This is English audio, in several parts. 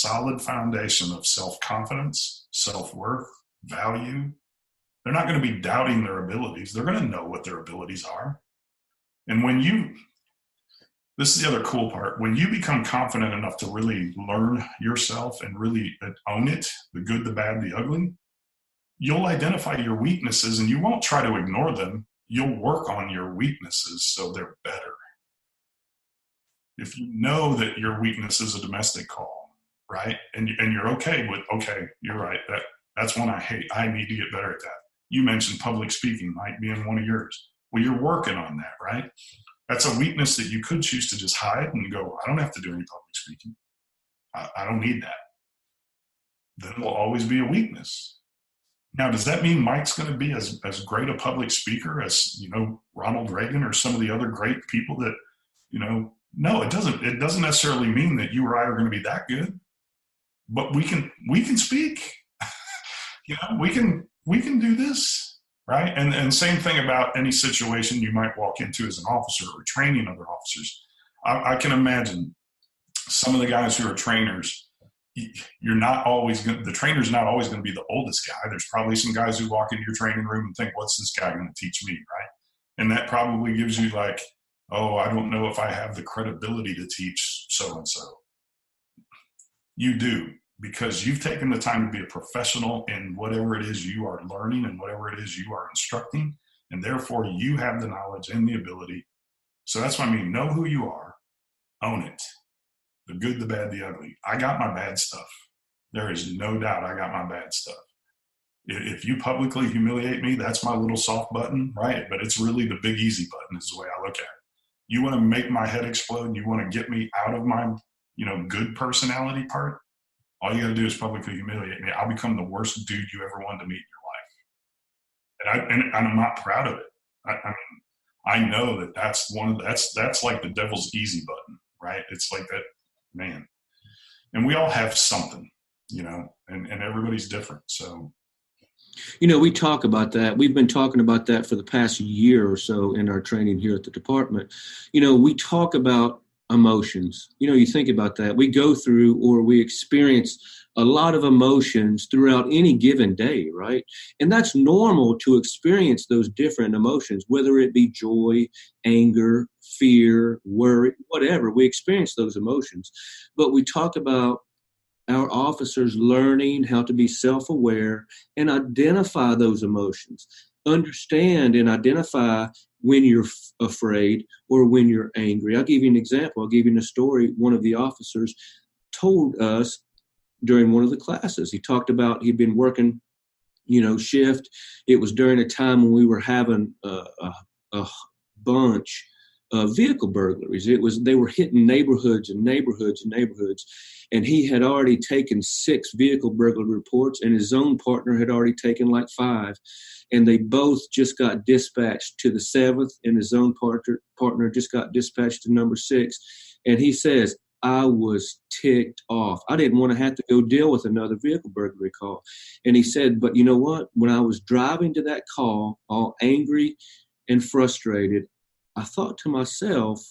solid foundation of self-confidence, self-worth, value, they're not going to be doubting their abilities. They're going to know what their abilities are. And this is the other cool part, when you become confident enough to really learn yourself and really own it, the good, the bad, the ugly, you'll identify your weaknesses and you won't try to ignore them. You'll work on your weaknesses so they're better. If you know that your weakness is a domestic call, right? And you're okay with, okay, you're right. That's one I hate. I need to get better at that. You mentioned public speaking might be in one of yours. Well, you're working on that, right? That's a weakness that you could choose to just hide and go, I don't have to do any public speaking. I don't need that. Then it will always be a weakness. Now, does that mean Mike's going to be as great a public speaker as, Ronald Reagan or some of the other great people that, no, it doesn't. It doesn't necessarily mean that you or I are going to be that good, but we can speak. We can do this, right? And same thing about any situation you might walk into as an officer or training other officers. I can imagine some of the guys who are trainers. The trainer's not always going to be the oldest guy. There's probably some guys who walk into your training room and think, what's this guy going to teach me, right? And that probably gives you like, oh, I don't know if I have the credibility to teach so-and-so. You do, because you've taken the time to be a professional in whatever it is you are learning and whatever it is you are instructing, and therefore you have the knowledge and the ability. So that's what I mean. Know who you are. Own it. The good, the bad, the ugly. I got my bad stuff. There is no doubt I got my bad stuff. If you publicly humiliate me, that's my little soft button, right? But it's really the big easy button is the way I look at it. You want to make my head explode, you want to get me out of my, good personality part, all you got to do is publicly humiliate me. I'll become the worst dude you ever wanted to meet in your life. And I'm not proud of it. I know that's like the devil's easy button, right? It's like that, man. And we all have something, and everybody's different. So, we talk about that. We've been talking about that for the past year or so in our training here at the department. We talk about emotions. You think about that. We go through or we experience a lot of emotions throughout any given day, right? And that's normal to experience those different emotions, whether it be joy, anger, fear, worry, whatever. We experience those emotions. But we talk about our officers learning how to be self-aware and identify those emotions, understand and identify when you're afraid or when you're angry. I'll give you an example. I'll give you a story. One of the officers told us during one of the classes. He talked about he'd been working, shift. It was during a time when we were having a bunch of vehicle burglaries. They were hitting neighborhoods and neighborhoods and neighborhoods. And he had already taken 6 vehicle burglary reports, and his own partner had already taken like 5. And they both just got dispatched to the 7th, and his own partner just got dispatched to number 6. And he says, I was ticked off. I didn't want to have to go deal with another vehicle burglary call. And he said, but you know what? When I was driving to that call, all angry and frustrated, I thought to myself,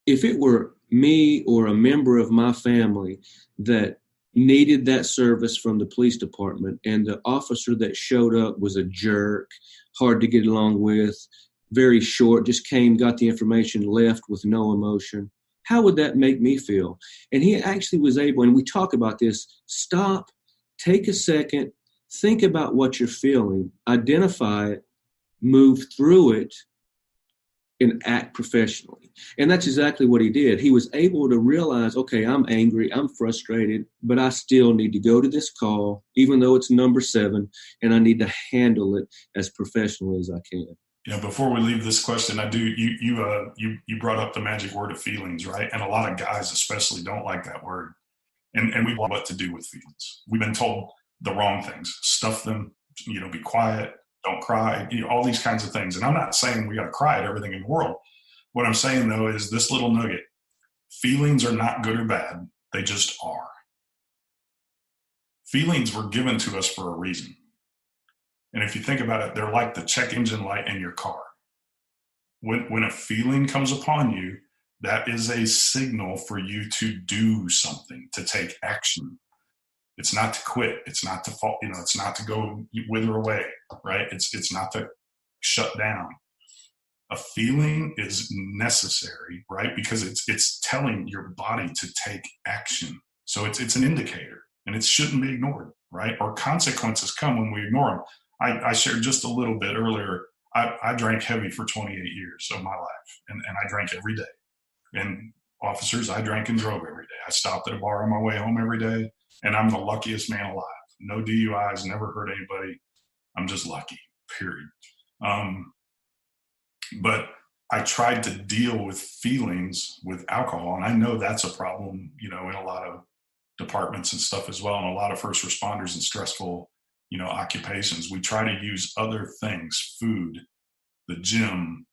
if it were me or a member of my family that needed that service from the police department and the officer that showed up was a jerk, hard to get along with, very short, just came, got the information, left with no emotion, how would that make me feel? And he actually was able, and we talk about this, stop, take a second, think about what you're feeling, identify it, move through it, and act professionally. And that's exactly what he did. He was able to realize, okay, I'm angry, I'm frustrated, but I still need to go to this call, even though it's number 7, and I need to handle it as professionally as I can. Before we leave this question, you brought up the magic word of feelings, right? And a lot of guys especially don't like that word. And we want what to do with feelings. We've been told the wrong things. Stuff them, be quiet, don't cry, all these kinds of things. And I'm not saying we got to cry at everything in the world. What I'm saying, though, is this little nugget. Feelings are not good or bad. They just are. Feelings were given to us for a reason. And if you think about it, they're like the check engine light in your car. When a feeling comes upon you, That is a signal for you to do something, to take action. It's not to quit. It's not to fall, it's not to go wither away, right? It's not to shut down. A feeling is necessary, right? Because it's telling your body to take action. So it's an indicator, and it shouldn't be ignored, right? Or consequences come when we ignore them. I shared just a little bit earlier. I drank heavy for 28 years of my life, and I drank every day. And officers, I drank and drove every day. I stopped at a bar on my way home every day, and I'm the luckiest man alive. No DUIs, never hurt anybody. I'm just lucky, period. But I tried to deal with feelings with alcohol, and I know that's a problem, in a lot of departments and stuff as well, and a lot of first responders and stressful, occupations. We try to use other things, food, the gym,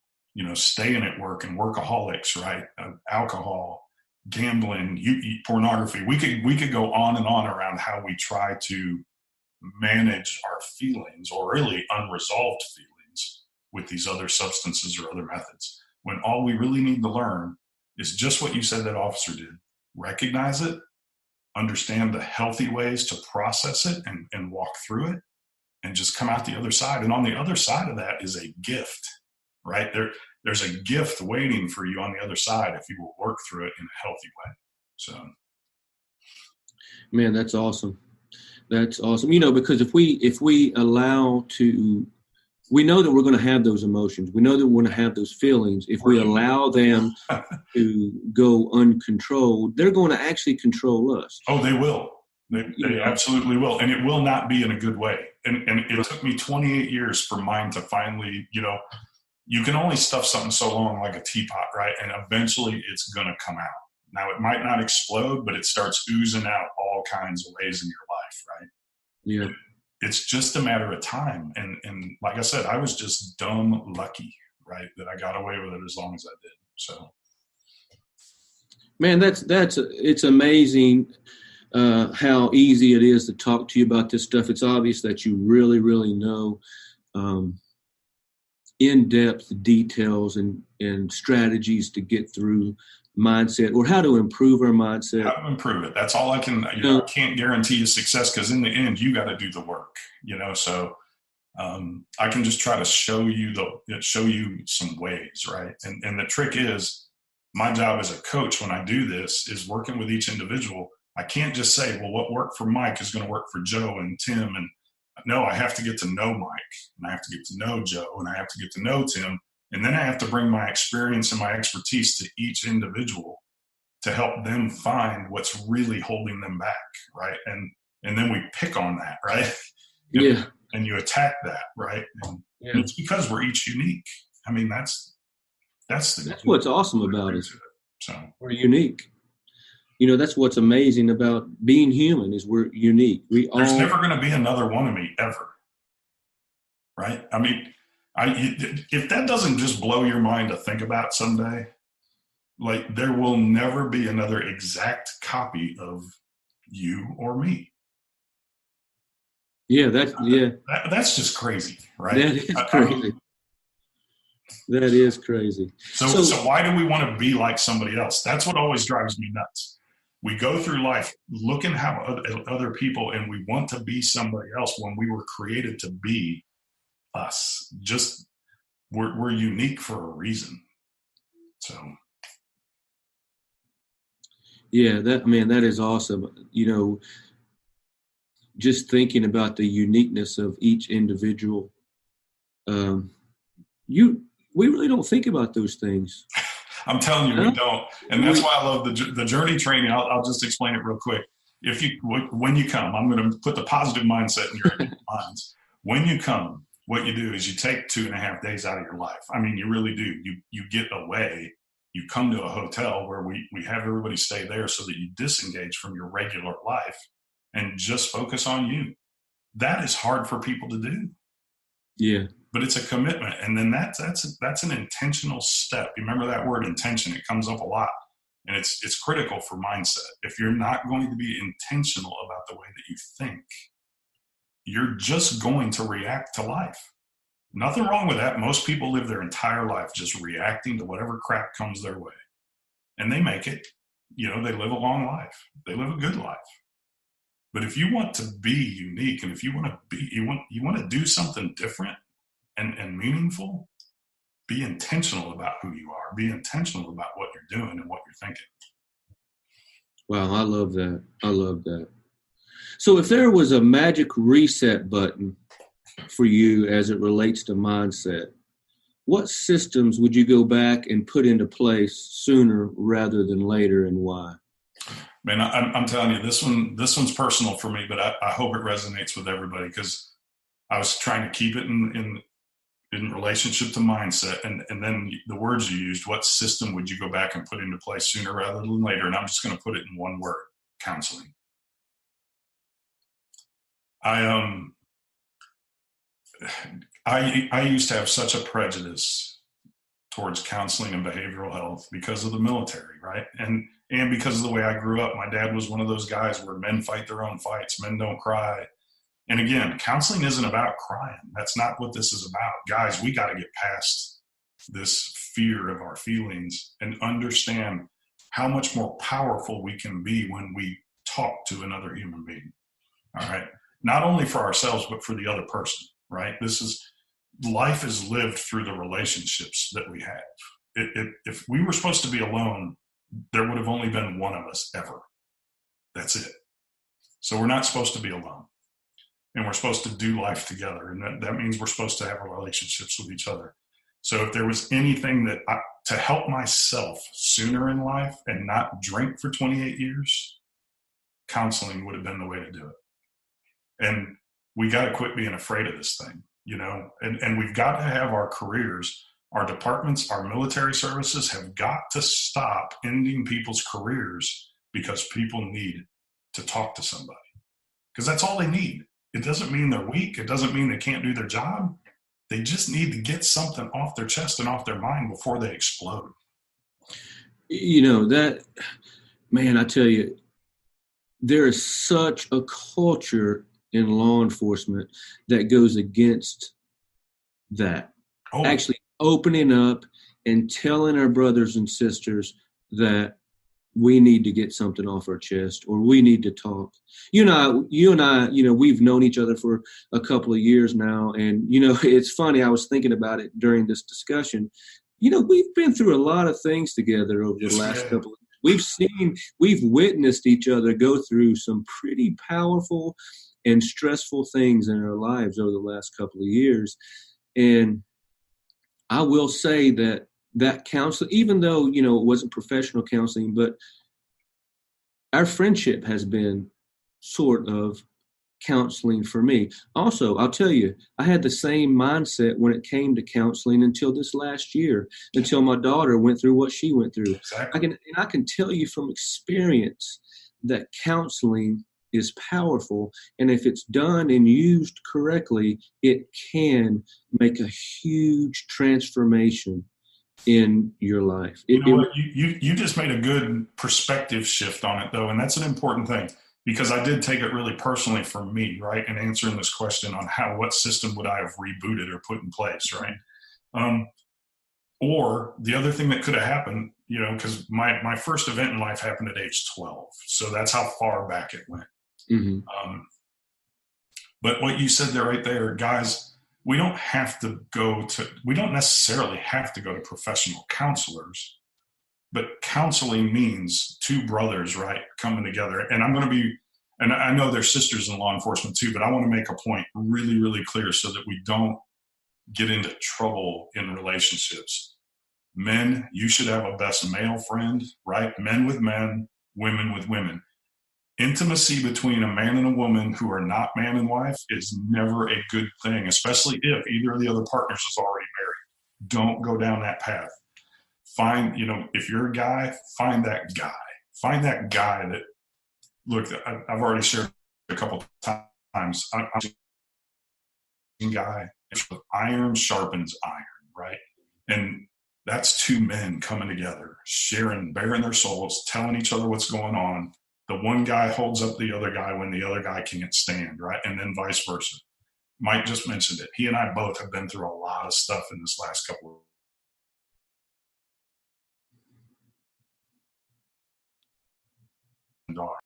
staying at work, and workaholics, right? Alcohol, gambling, pornography. We could go on and on around how we try to manage our feelings, or really unresolved feelings, with these other substances or other methods, when all we really need to learn is just what you said that officer did. Recognize it, understand the healthy ways to process it and walk through it, and just come out the other side. And on the other side of that is a gift, right? There's a gift waiting for you on the other side if you will work through it in a healthy way. So, man, that's awesome. That's awesome. Because if we allow to, we know that we're going to have those emotions. We know that we're going to have those feelings. If we allow them to go uncontrolled, they're going to actually control us. Oh, they will. They absolutely will. And it will not be in a good way. And it took me 28 years for mine to finally, you can only stuff something so long, like a teapot, right? And eventually it's going to come out. Now, it might not explode, but it starts oozing out all kinds of ways in your life, right? Yeah. It's just a matter of time. And like I said, I was just dumb lucky, right, that I got away with it as long as I did. So, man, it's amazing how easy it is to talk to you about this stuff. It's obvious that you really, really know in-depth details and strategies to get through mindset, or how to improve our mindset. How to improve it. That's all I can, I can't guarantee you success, because in the end, you got to do the work, so I can just try to show you some ways, right? And the trick is, my job as a coach when I do this is working with each individual. I can't just say, well, what worked for Mike is going to work for Joe and Tim. And no, I have to get to know Mike, and I have to get to know Joe, and I have to get to know Tim. And then I have to bring my experience and my expertise to each individual to help them find what's really holding them back, right? And then we pick on that, right? Yeah. And you attack that, right? And it's because we're each unique. I mean, that's what's awesome about it. So we're unique. That's what's amazing about being human, is we're unique. There's never going to be another one of me ever, right? I mean, if that doesn't just blow your mind to think about someday, like, there will never be another exact copy of you or me. Yeah, that's just crazy, right? That is crazy. That is crazy. So why do we want to be like somebody else? That's what always drives me nuts. We go through life looking at other people, and we want to be somebody else when we were created to be us. Just we're unique for a reason. So yeah, that is awesome. Just thinking about the uniqueness of each individual. We really don't think about those things. I'm telling you, we don't. And that's why I love the journey training. I'll just explain it real quick. When you come, I'm going to put the positive mindset in your minds. When you come, what you do is you take 2.5 days out of your life. I mean, you really do. You get away. You come to a hotel where we have everybody stay there, so that you disengage from your regular life and just focus on you. That is hard for people to do. Yeah. But it's a commitment. And then that's an intentional step. You remember that word intention? It comes up a lot. And it's critical for mindset. If you're not going to be intentional about the way that you think, you're just going to react to life. Nothing wrong with that. Most people live their entire life just reacting to whatever crap comes their way. and they make it. You know, they live a long life. They live a good life. But if you want to be unique, and if you want to be, you want to do something different and meaningful, be intentional about who you are. Be intentional about what you're doing and what you're thinking. Wow, I love that. I love that. So if there was a magic reset button for you as it relates to mindset, what systems would you go back and put into place sooner rather than later, and why? Man, I'm telling you, this one's personal for me, but I hope it resonates with everybody, because I was trying to keep it in relationship to mindset, and then the words you used. What system would you go back and put into place sooner rather than later? And I'm just going to put it in one word: counseling. I used to have such a prejudice towards counseling and behavioral health because of the military, right? And because of the way I grew up. My dad was one of those guys where men fight their own fights, men don't cry. And again, counseling isn't about crying. That's not what this is about. Guys, we got to get past this fear of our feelings and understand how much more powerful we can be when we talk to another human being. All right. Not only for ourselves, but for the other person, right? Life is lived through the relationships that we have. If we were supposed to be alone, there would have only been one of us ever. That's it. So we're not supposed to be alone. And we're supposed to do life together. And that means we're supposed to have relationships with each other. So if there was anything to help myself sooner in life and not drink for 28 years, counseling would have been the way to do it. And we got to quit being afraid of this thing, you know, and we've got to have our careers, our departments, our military services have got to stop ending people's careers because people need to talk to somebody, because that's all they need. It doesn't mean they're weak. It doesn't mean they can't do their job. They just need to get something off their chest and off their mind before they explode. You know, that, man, I tell you, there is such a culture in law enforcement that goes against that. Oh. Actually opening up and telling our brothers and sisters that we need to get something off our chest, or we need to talk. You and I, you know, we've known each other for a couple of years now. And, you know, it's funny, I was thinking about it during this discussion. You know, we've been through a lot of things together over the last couple of years. We've witnessed each other go through some pretty powerful and stressful things in our lives over the last couple of years. And I will say that counseling, even though, you know, it wasn't professional counseling, but our friendship has been sort of counseling for me. Also, I'll tell you, I had the same mindset when it came to counseling until this last year, until my daughter went through what she went through. Exactly. I can tell you from experience that counseling is powerful, and if it's done and used correctly, it can make a huge transformation in your life. You just made a good perspective shift on it, though, and that's an important thing, because I did take it really personally for me, right, in answering this question on what system would I have rebooted or put in place, right? Or the other thing that could have happened, you know, because my first event in life happened at age 12, so that's how far back it went. Mm-hmm. But what you said there, right there, guys, we don't necessarily have to go to professional counselors, but counseling means two brothers, right, coming together. And and I know there's sisters in law enforcement too, but I want to make a point really, really clear so that we don't get into trouble in relationships. Men, you should have a best male friend, right? Men with men, women with women. Intimacy between a man and a woman who are not man and wife is never a good thing, especially if either of the other partners is already married. Don't go down that path. If you're a guy, find that guy. Find that guy that, look, I've already shared a couple times. I'm a guy. Iron sharpens iron, right? And that's two men coming together, bearing their souls, telling each other what's going on. The one guy holds up the other guy when the other guy can't stand, right? And then vice versa. Mike just mentioned it. He and I both have been through a lot of stuff in this last couple of are.